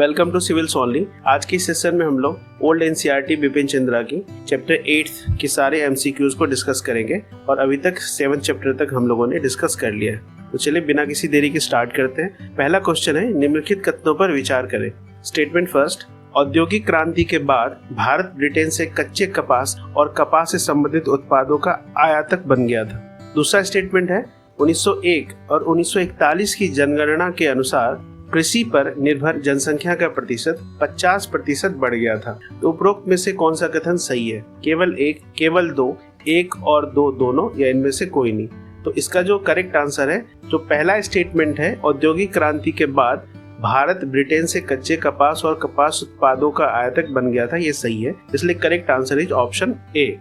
Welcome to civils only. आज की session में हम लोग ओल्ड एनसीईआरटी बिपिन चंद्रा की चैप्टर 8 के सारे एमसीक्यूज को डिस्कस करेंगे और अभी तक 7 चैप्टर तक हम लोगों ने डिस्कस कर लिया है। तो चलिए बिना किसी देरी के स्टार्ट करते हैं। पहला क्वेश्चन है, निम्नलिखित कथनों पर विचार करें। स्टेटमेंट फर्स्ट, औद्योगिक क्रांति के बाद भारत ब्रिटेन से कच्चे कपास और कपास से संबंधित उत्पादों का आयातक बन गया था। दूसरा स्टेटमेंट है, 1901 और 1941 की जनगणना के अनुसार कृषि पर निर्भर जनसंख्या का प्रतिशत 50% बढ़ गया था। तो उपरोक्त में से कौन सा कथन सही है? केवल एक, केवल दो, एक और दो दोनों, या इनमें से कोई नहीं? तो इसका जो करेक्ट आंसर है, जो पहला स्टेटमेंट है, औद्योगिक क्रांति के बाद भारत ब्रिटेन से कच्चे कपास और कपास उत्पादों का आयातक बन गया था, ये सही है। इसलिए correct answer is option A.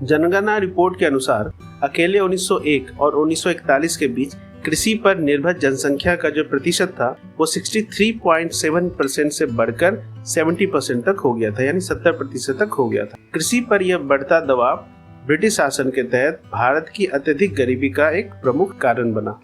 जनगणना रिपोर्ट के अनुसार अकेले 1901 और 1941 के बीच कृषि पर निर्भर जनसंख्या का जो प्रतिशत था वो 63.7% से बढ़कर 70% तक हो गया था, यानी 70% तक हो गया था। कृषि पर यह बढ़ता दबाव ब्रिटिश शासन के तहत भारत की अत्यधिक गरीबी का एक प्रमुख कारण बना।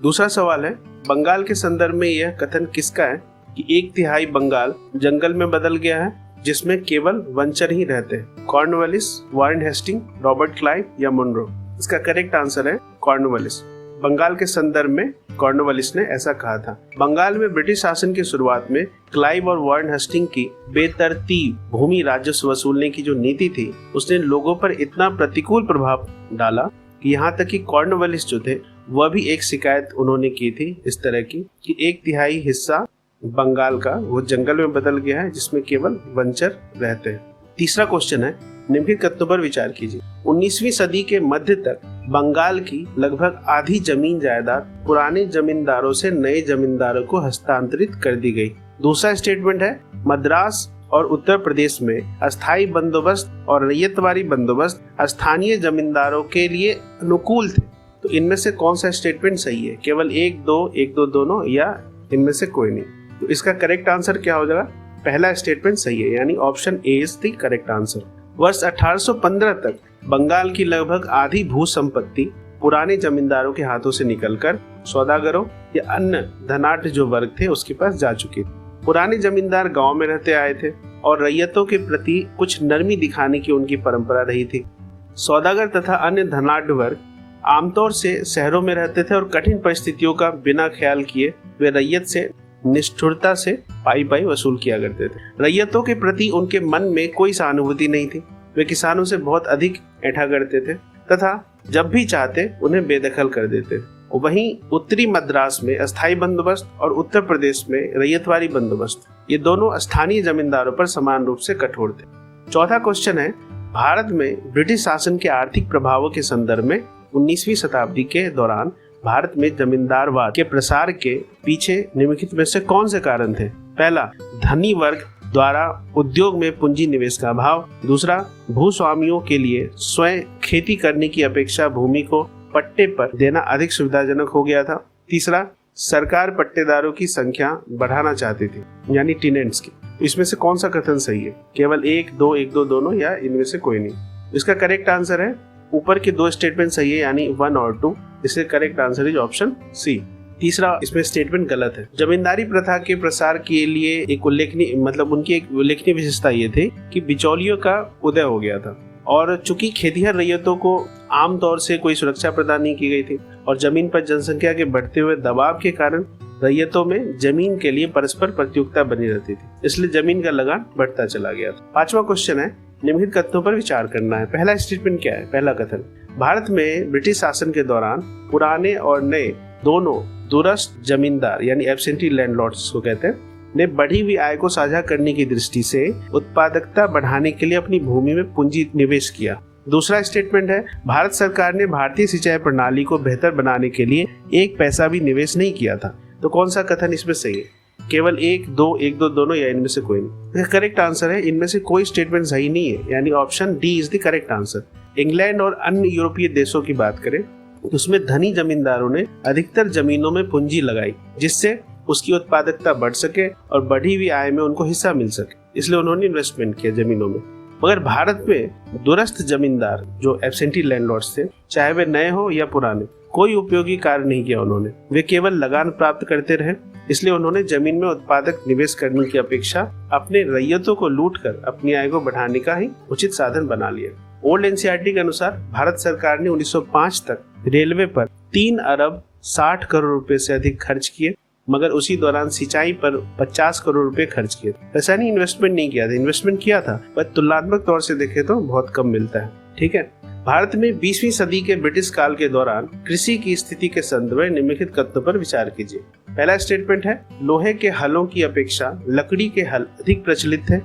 दूसरा सवाल है, बंगाल के संदर्भ में यह कथन किसका है कि 1/3 बंगाल जंगल में बदल गया है जिसमें केवल वंचर ही रहते हैं? Cornwallis, Warren Hasting, Robert Clive या मुनरो? इसका करेक्ट आंसर है कॉर्नवालिस। बंगाल के संदर्भ में कॉर्नवालिस ने ऐसा कहा था। बंगाल में ब्रिटिश शासन की शुरुआत में क्लाइव और वारेन हेस्टिंग की बेतरतीब भूमि राजस्व वसूलने की जो नीति थी उसने लोगों पर इतना प्रतिकूल प्रभाव डाला कि यहाँ तक कि कॉर्नवालिस जो थे वह भी एक शिकायत उन्होंने की थी इस तरह की कि 1/3 हिस्सा बंगाल का वो जंगल में बदल गया है जिसमें केवल वंचर रहते हैं। तीसरा क्वेश्चन है, निम्नलिखित कथनों पर विचार कीजिए। 19वीं सदी के मध्य तक बंगाल की लगभग आधी जमीन जायदाद पुराने जमींदारों से नए जमींदारों को हस्तांतरित कर दी गई। दूसरा स्टेटमेंट है, मद्रास और उत्तर प्रदेश में अस्थायी बंदोबस्त और रैयतवारी बंदोबस्त स्थानीय जमींदारों के लिए अनुकूल थे। तो इनमें से कौन सा स्टेटमेंट सही है? केवल एक दो दोनों, या इनमें से कोई नहीं? तो इसका करेक्ट आंसर क्या हो जाएगा? पहला स्टेटमेंट सही है, यानी option A is the correct answer. वर्ष 1815 तक बंगाल की लगभग आधी भू संपत्ति पुराने जमींदारों के हाथों से निकलकर सौदागरों या अन्य धनाढ्य जो वर्ग थे उसके पास जा चुकी थी। पुराने जमींदार गांव में रहते आए थे और रैयतों के प्रति कुछ नरमी दिखाने की उनकी परंपरा रही थी। सौदागर तथा अन्य धनाढ्य वर्ग आमतौर से शहरों में रहते थे और कठिन परिस्थितियों का बिना ख्याल किए वे रैयत से निष्ठुरता से पाई वसूल किया करते थे। रैयतों के प्रति उनके मन में कोई सहानुभूति नहीं थी। वे किसानों से बहुत अधिक ऐंठा करते थे तथा जब भी चाहते उन्हें बेदखल कर देते। वहीं उत्तरी मद्रास में अस्थायी बंदोबस्त और उत्तर प्रदेश में रैयतवारी बंदोबस्त, ये दोनों स्थानीय जमींदारों पर समान रूप से कठोर थे। चौथा क्वेश्चन है, भारत में ब्रिटिश शासन के आर्थिक प्रभावों के संदर्भ में 19वीं शताब्दी के दौरान भारत में जमींदारवाद के प्रसार के पीछे निम्नलिखित में से कौन से कारण थे? पहला, धनी वर्ग द्वारा उद्योग में पूंजी निवेश का अभाव। दूसरा, भूस्वामियों के लिए स्वयं खेती करने की अपेक्षा भूमि को पट्टे पर देना अधिक सुविधाजनक हो गया था। तीसरा, सरकार पट्टेदारों की संख्या बढ़ाना चाहती थी, यानी टेनेंट्स की। इसमें से कौन सा कथन सही है? केवल एक दो दोनों, या इनमें से कोई नहीं? इसका करेक्ट आंसर है ऊपर के दो स्टेटमेंट सही है, यानी 1 और 2। इससे correct answer is option C. तीसरा इसमें स्टेटमेंट गलत है। जमींदारी प्रथा के प्रसार के लिए एक उल्लेखनीय उनकी एक उल्लेखनीय विशेषता ये थी कि बिचौलियों का उदय हो गया था और चूंकि खेतिहर रैयतों को आमतौर से कोई सुरक्षा प्रदान नहीं की गई थी और जमीन पर जनसंख्या के बढ़ते हुए दबाव के कारण रैयतों में जमीन के लिए परस्पर प्रतियोगिता बनी रहती थी, इसलिए जमीन का लगान बढ़ता चला गया था। पांचवा क्वेश्चन है, निम्नलिखित कथनों पर विचार करना है। पहला स्टेटमेंट क्या है? पहला कथन, भारत में ब्रिटिश शासन के दौरान पुराने और नए दोनों दूरस्थ जमींदार यानी एब्सेंटी लैंडलॉर्ड्स को कहते हैं ने बढ़ी हुई आय को साझा करने की दृष्टि से उत्पादकता बढ़ाने के लिए अपनी भूमि में पूंजी निवेश किया। दूसरा स्टेटमेंट है, भारत सरकार ने भारतीय सिंचाई प्रणाली को बेहतर बनाने के लिए 1 पैसा भी निवेश नहीं किया था। तो कौन सा कथन इसमें सही है? केवल एक दो दोनों, या इनमें से कोई नहीं? करेक्ट आंसर है, इनमें से कोई स्टेटमेंट सही नहीं है, यानी option D is the correct answer. England और अन्य यूरोपीय देशों की बात करें तो उसमें धनी जमींदारों ने अधिकतर जमीनों में पूंजी लगाई जिससे उसकी उत्पादकता बढ़ सके और बढ़ी हुई आय में उनको हिस्सा मिल सके, इसलिए उन्होंने इन्वेस्टमेंट किया जमीनों में। मगर भारत में दूरस्थ जमींदार जो एब्सेंटी लैंडलॉर्ड्स थे, चाहे वे नए हो या पुराने, कोई उपयोगी कार्य नहीं किया उन्होंने। वे केवल लगान प्राप्त करते रहे, इसलिए उन्होंने जमीन में उत्पादक निवेश करने की अपेक्षा अपने रैयतों को लूटकर अपनी आय को बढ़ाने का ही उचित साधन बना लिया। ओल्ड एनसीईआरटी के अनुसार भारत सरकार ने 1905 तक रेलवे पर 3 अरब 60 करोड़ रुपए से अधिक खर्च किए, मगर उसी दौरान सिंचाई पर 50 करोड़ रुपए खर्च किए। ऐसा नहीं इन्वेस्टमेंट नहीं किया था, इन्वेस्टमेंट किया था, पर तुलनात्मक तौर से देखें तो बहुत कम मिलता है। ठीक है। भारत में 20वीं सदी के ब्रिटिश काल के दौरान कृषि की स्थिति के संदर्भ में निम्नलिखित कथनों पर विचार कीजिए। पहला स्टेटमेंट है, लोहे के हलों की अपेक्षा लकड़ी के हल अधिक प्रचलित थे।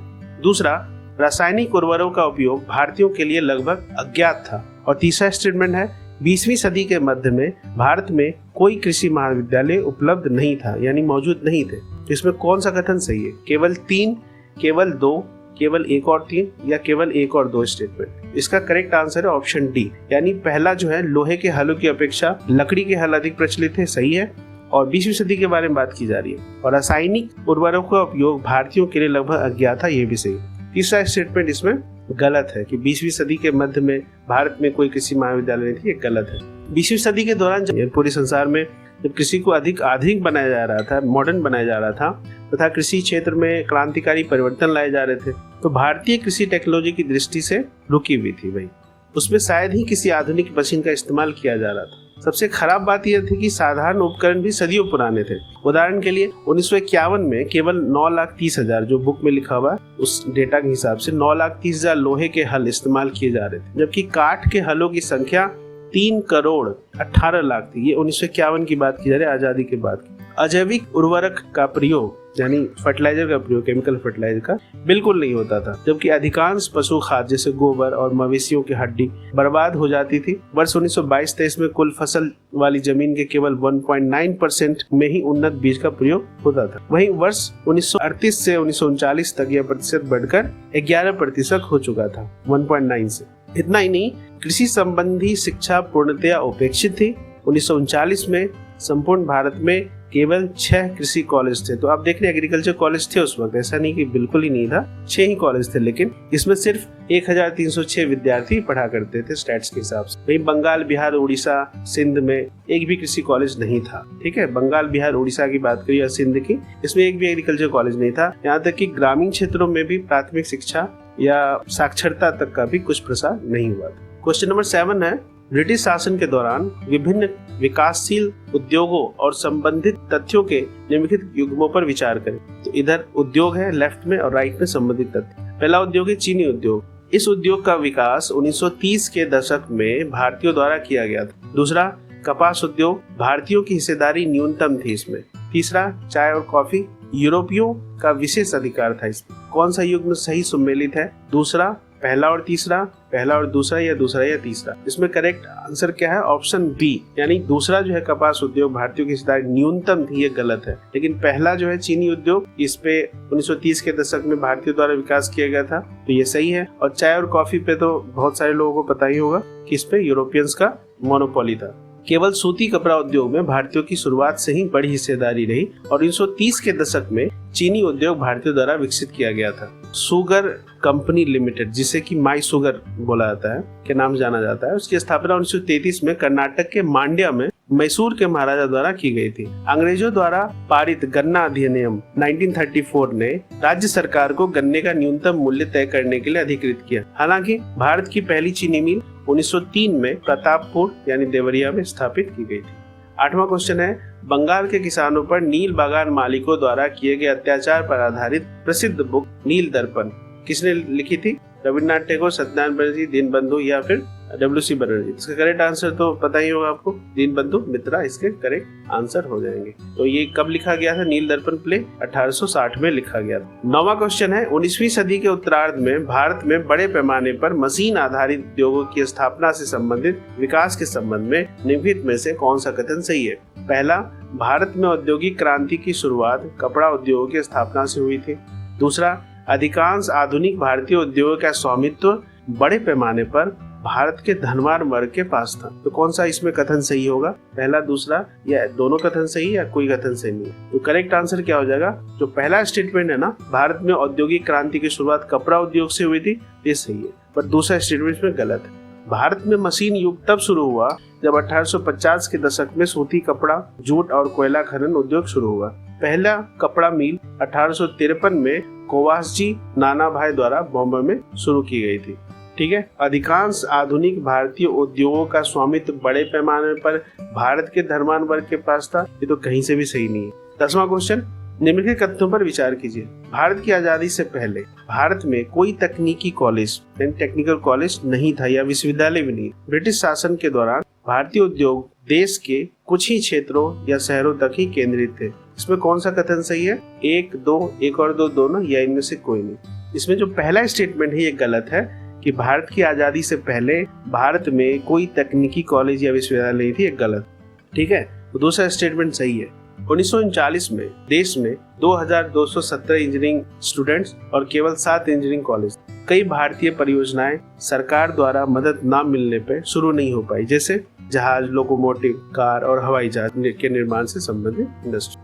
दूसरा, रासायनिक उर्वरकों का उपयोग भारतीयों के लिए लगभग अज्ञात था। और तीसरा स्टेटमेंट है, 20वीं सदी के मध्य में भारत में कोई कृषि महाविद्यालय उपलब्ध नहीं था, यानी मौजूद नहीं थे। इसमें कौन सा कथन सही है? केवल 3, केवल 2, केवल 1 और 3 या केवल 1 और 2 स्टेटमेंट? इसका करेक्ट आंसर है ऑप्शन डी, यानी पहला जो है, लोहे के हलों की अपेक्षा लकड़ी के हल अधिक प्रचलित थे, सही है। और 20वीं सदी के बारे में बात की जा रही है। और रासायनिक उर्वरकों का उपयोग भारतीयों के लिए लगभग अज्ञात था, ये भी सही। तीसरा स्टेटमेंट इसमें गलत है कि 20वीं सदी के मध्य में भारत में कोई कृषि महाविद्यालय नहीं थी, ये गलत है। 20वीं सदी के दौरान जब पूरे संसार में जब कृषि को अधिक आधुनिक बनाया जा रहा था, मॉडर्न बनाया जा रहा था तथा कृषि क्षेत्र में क्रांतिकारी परिवर्तन लाए जा रहे थे, तो भारतीय कृषि टेक्नोलॉजी की दृष्टि से रुकी हुई थी भाई। उसमें शायद ही किसी आधुनिक मशीन का इस्तेमाल किया जा रहा था। सबसे खराब बात यह थी कि साधारण उपकरण भी सदियों पुराने थे। उदाहरण के लिए 1951 में केवल 9,30,000, जो बुक में लिखा हुआ है उस डेटा के हिसाब से 9,30,000 लोहे के हल इस्तेमाल किए जा रहे थे, जबकि काठ के हलों की संख्या 3,18,00,000 थी। ये 1951 की बात की जा रही है, आजादी के बाद। अजैविक उर्वरक का प्रयोग, यानी फर्टिलाइजर का प्रयोग, केमिकल फर्टिलाइजर का बिल्कुल नहीं होता था, जबकि अधिकांश पशु खाद जैसे गोबर और मवेशियों की हड्डी बर्बाद हो जाती थी। वर्ष 1922-23 में कुल फसल वाली जमीन के केवल 1.9% में ही उन्नत बीज का प्रयोग होता था। वहीं वर्ष 1938 से 1939 तक यह प्रतिशत बढ़कर 11% हो चुका था, 1.9 से। इतना ही नहीं, कृषि संबंधी शिक्षा पूर्णतया उपेक्षित थी। 1939 में संपूर्ण भारत में केवल 6 कृषि कॉलेज थे। तो आप देख रहे एग्रीकल्चर कॉलेज थे उस वक्त, ऐसा नहीं कि बिल्कुल ही नहीं था, 6 ही कॉलेज थे, लेकिन इसमें सिर्फ 1306 विद्यार्थी पढ़ा करते थे स्टैट्स के हिसाब से। वहीं बंगाल, बिहार, उड़ीसा, सिंध में एक भी कृषि कॉलेज नहीं था। ठीक है, बंगाल, बिहार, उड़ीसा की बात करिए या सिंध की, इसमें एक भी एग्रीकल्चर कॉलेज नहीं था। यहाँ तक कि ग्रामीण क्षेत्रों में भी प्राथमिक शिक्षा या साक्षरता तक का भी कुछ प्रसार नहीं हुआ था। क्वेश्चन नंबर 7 है, ब्रिटिश शासन के दौरान विभिन्न विकासशील उद्योगों और संबंधित तथ्यों के निम्नलिखित युग्मों पर विचार करें। तो इधर उद्योग है लेफ्ट में और राइट में संबंधित तथ्य। पहला उद्योग है चीनी उद्योग। इस उद्योग का विकास 1930 के दशक में भारतीयों द्वारा किया गया था। दूसरा, कपास उद्योग, भारतीयों की हिस्सेदारी न्यूनतम थी इसमें। तीसरा, चाय और कॉफी, यूरोपियों का विशेष अधिकार था इसमें। कौन सा युग्म सही सम्मिलित है? दूसरा, पहला और तीसरा, पहला और दूसरा या दूसरा या तीसरा? इसमें करेक्ट आंसर क्या है? ऑप्शन बी, यानी दूसरा जो है कपास उद्योग, भारतीयों की हिस्सेदारी न्यूनतम थी, ये गलत है। लेकिन पहला जो है चीनी उद्योग, इस पे 1930 के दशक में भारतीयों द्वारा विकास किया गया था, तो ये सही है। और चाय और कॉफी पे तो बहुत सारे लोगों को पता ही होगा कि इस पे यूरोपियंस का मोनोपोली था। केवल सूती कपड़ा उद्योग में भारतीयों की शुरुआत से ही बड़ी हिस्सेदारी रही और 1930 के दशक में चीनी उद्योग भारतीयों द्वारा विकसित किया गया था। शुगर कंपनी लिमिटेड, जिसे कि माई शुगर बोला जाता है, के नाम जाना जाता है, उसकी स्थापना 1933 में कर्नाटक के मांड्या में मैसूर के महाराजा द्वारा की गई थी। अंग्रेजों द्वारा पारित गन्ना अधिनियम 1934 ने राज्य सरकार को गन्ने का न्यूनतम मूल्य तय करने के लिए अधिकृत किया। हालांकि भारत की पहली चीनी मिल 1903 में प्रतापपुर यानी देवरिया में स्थापित की गई थी। 8वां क्वेश्चन है, बंगाल के किसानों पर नील बागान मालिकों द्वारा किए गए अत्याचार पर आधारित प्रसिद्ध बुक नील दर्पण किसने लिखी थी? रविन्द्रनाथ टैगोर, सत्यनारायण बनर्जी, दीनबंधु या फिर W.C. बनर्जी? इसका करेक्ट आंसर तो पता ही होगा आपको, दीनबंधु मित्रा इसके करेक्ट आंसर हो जाएंगे। तो ये कब लिखा गया था नील दर्पण प्ले? 1860 में लिखा गया था। 9वां क्वेश्चन है, 19वीं सदी के उत्तरार्ध में भारत में बड़े पैमाने पर मशीन आधारित उद्योगों की स्थापना से संबंधित विकास के संबंध में निम्नलिखित में से कौन सा कथन सही है? पहला, भारत में औद्योगिक क्रांति की शुरुआत कपड़ा उद्योगों की स्थापना से हुई थी। दूसरा, अधिकांश आधुनिक भारतीय उद्योगों का स्वामित्व बड़े पैमाने पर भारत के धनवान वर्ग के पास था। तो कौन सा इसमें कथन सही होगा? पहला, दूसरा या दोनों कथन सही या कोई कथन सही नहीं? तो करेक्ट आंसर क्या हो जाएगा? जो पहला स्टेटमेंट है ना, भारत में औद्योगिक क्रांति की शुरुआत कपड़ा उद्योग से हुई थी, ये सही है, पर दूसरा स्टेटमेंट में गलत है। भारत में मशीन युग तब शुरू हुआ जब 1850 के दशक में सूती कपड़ा, जूट और कोयला खनन उद्योग शुरू हुआ। पहला कपड़ा मिल 1853 में कोवासजी नानाभाई द्वारा बॉम्बे में शुरू की गई थी। ठीक है, अधिकांश आधुनिक भारतीय उद्योगों का स्वामित्व बड़े पैमाने पर भारत के धनवान वर्ग के पास था। ये तो कहीं से भी सही नहीं है। 10वां क्वेश्चन, निम्नलिखित कथनों पर विचार कीजिए। भारत की आजादी से पहले भारत में कोई तकनीकी कॉलेज टेक्निकल कॉलेज नहीं था या विश्वविद्यालय भी नहीं। ब्रिटिश शासन के दौरान भारतीय उद्योग देश के कुछ ही क्षेत्रों या शहरों तक ही केंद्रित थे। इसमें कौन सा कथन सही है? 1, 2, 1 और 2 दोनों या इनमें से कोई नहीं। इसमें जो पहला स्टेटमेंट है ये गलत है कि भारत की आजादी से पहले भारत में कोई तकनीकी कॉलेज या विश्वविद्यालय नहीं थी, ये गलत। ठीक है, तो दूसरा स्टेटमेंट सही है। 1939 में देश में 2217 इंजीनियरिंग स्टूडेंट्स और केवल 7 इंजीनियरिंग कॉलेज। कई भारतीय परियोजनाएं सरकार द्वारा मदद न मिलने पर शुरू नहीं हो पाई, जैसे जहाज, लोकोमोटिव, कार और हवाई जहाज के निर्माण से संबंधित इंडस्ट्री।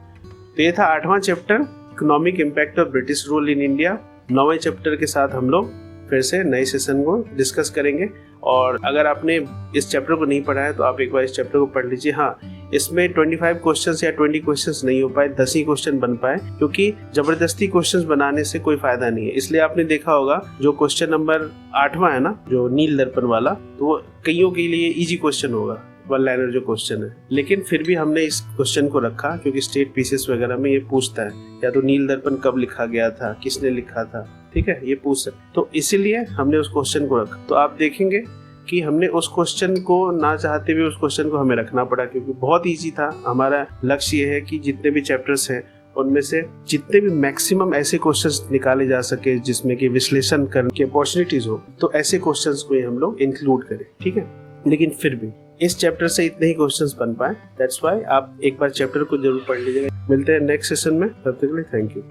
तो ये था 8वां chapter, economic impact of British rule in India. 9वें चैप्टर के साथ हम लोग फिर से नए सेशन को डिस्कस करेंगे। और अगर आपने इस चैप्टर को नहीं पढ़ा है तो आप एक बार इस चैप्टर को पढ़ लीजिए। हाँ, इसमें 25 क्वेश्चंस या 20 क्वेश्चंस नहीं हो पाए, 10 ही क्वेश्चन बन पाए, क्योंकि जबरदस्ती क्वेश्चंस बनाने से कोई फायदा नहीं है। इसलिए आपने देखा होगा जो क्वेश्चन नंबर 8वां है ना, जो नील दर्पण वाला, तो वो कईयों के लिए इजी क्वेश्चन होगा, वन लाइनर जो क्वेश्चन है। लेकिन फिर भी हमने इस क्वेश्चन को रखा क्योंकि स्टेट पीसीएस वगैरह में ये पूछता है, या तो नील दर्पण कब लिखा गया था, किसने लिखा था, ठीक है, ये पूछ सकते। तो इसीलिए हमने उस क्वेश्चन को रखा। तो आप देखेंगे कि हमने उस क्वेश्चन को ना चाहते हुए उस क्वेश्चन को हमें रखना पड़ा, क्योंकि बहुत इजी था। हमारा लक्ष्य ये है कि जितने भी चैप्टर्स हैं उनमें से जितने भी मैक्सिमम ऐसे क्वेश्चंस निकाले जा सके जिसमें कि विश्लेषण करने की अपॉर्चुनिटीज हो, तो ऐसे क्वेश्चंस को ही हम लोग इंक्लूड करें। ठीक है, लेकिन फिर भी इस चैप्टर से इतने ही क्वेश्चंस बन पाए। दैट्स व्हाई आप एक बार चैप्टर को जरूर पढ़ लीजिएगा। मिलते हैं नेक्स्ट सेशन में, तब तक के लिए थैंक यू।